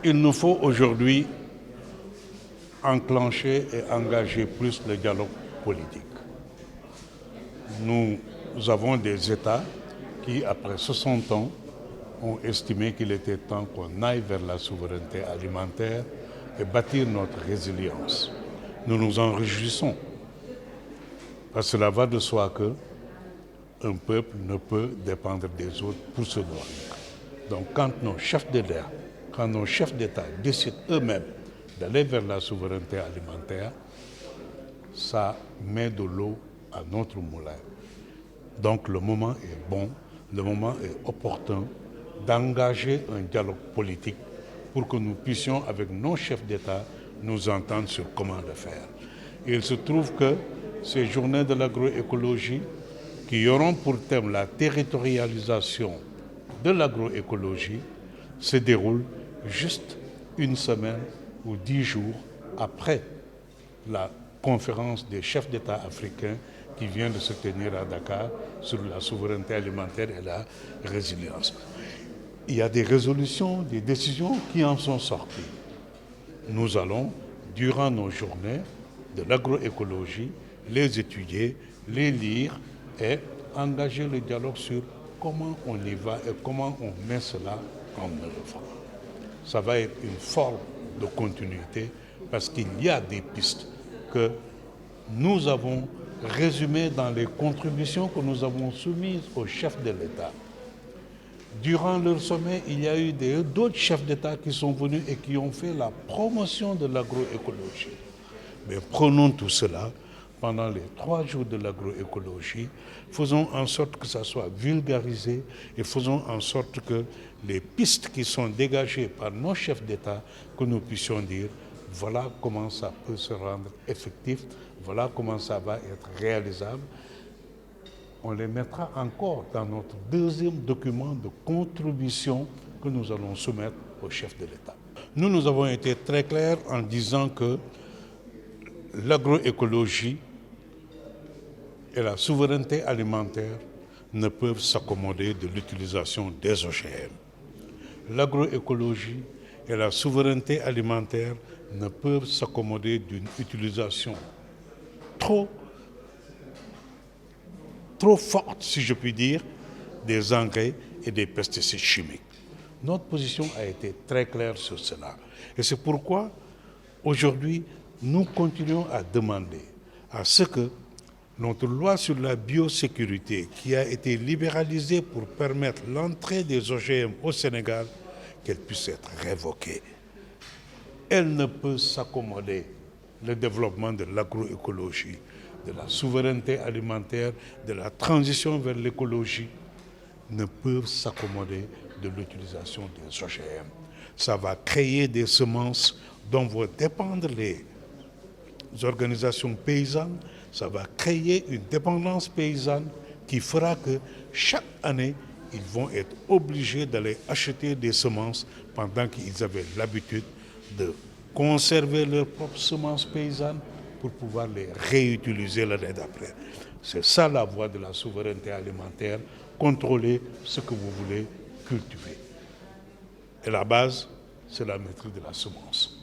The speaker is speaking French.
Il nous faut aujourd'hui enclencher et engager plus le dialogue politique. Nous avons des États qui, après 60 ans, ont estimé qu'il était temps qu'on aille vers la souveraineté alimentaire et bâtir notre résilience. Nous nous en réjouissons, parce que cela va de soi qu'un peuple ne peut dépendre des autres pour se nourrir. Donc quand nos chefs d'État décident eux-mêmes d'aller vers la souveraineté alimentaire, ça met de l'eau à notre moulin. Donc le moment est bon, le moment est opportun d'engager un dialogue politique pour que nous puissions, avec nos chefs d'État, nous entendre sur comment le faire. Et il se trouve que ces journées de l'agroécologie, qui auront pour thème la territorialisation de l'agroécologie, se déroulent juste une semaine ou 10 jours après la conférence des chefs d'État africains qui vient de se tenir à Dakar sur la souveraineté alimentaire et la résilience. Il y a des résolutions, des décisions qui en sont sorties. Nous allons, durant nos journées de l'agroécologie, les étudier, les lire et engager le dialogue sur comment on y va et comment on met cela en œuvre. Ça va être une forme de continuité parce qu'il y a des pistes que nous avons résumées dans les contributions que nous avons soumises aux chefs de l'État. Durant leur sommet, il y a eu d'autres chefs d'État qui sont venus et qui ont fait la promotion de l'agroécologie. Mais prenons tout cela pendant les 3 jours de l'agroécologie, faisons en sorte que ça soit vulgarisé et faisons en sorte que les pistes qui sont dégagées par nos chefs d'État, que nous puissions dire voilà comment ça peut se rendre effectif, voilà comment ça va être réalisable. On les mettra encore dans notre deuxième document de contribution que nous allons soumettre aux chefs de l'État. Nous avons été très clairs en disant que l'agroécologie et la souveraineté alimentaire ne peuvent s'accommoder de l'utilisation des OGM. L'agroécologie et la souveraineté alimentaire ne peuvent s'accommoder d'une utilisation trop forte, si je puis dire, des engrais et des pesticides chimiques. Notre position a été très claire sur cela. Et c'est pourquoi, aujourd'hui, nous continuons à demander à ce que notre loi sur la biosécurité, qui a été libéralisée pour permettre l'entrée des OGM au Sénégal, qu'elle puisse être révoquée. Elle ne peut s'accommoder le développement de l'agroécologie, de la souveraineté alimentaire, de la transition vers l'écologie, ne peuvent s'accommoder de l'utilisation des OGM. Ça va créer des semences dont vont dépendre les organisations paysannes, ça va créer une dépendance paysanne qui fera que chaque année, ils vont être obligés d'aller acheter des semences pendant qu'ils avaient l'habitude de conserver leurs propres semences paysannes pour pouvoir les réutiliser l'année d'après. C'est ça la voie de la souveraineté alimentaire, contrôler ce que vous voulez cultiver. Et la base, c'est la maîtrise de la semence.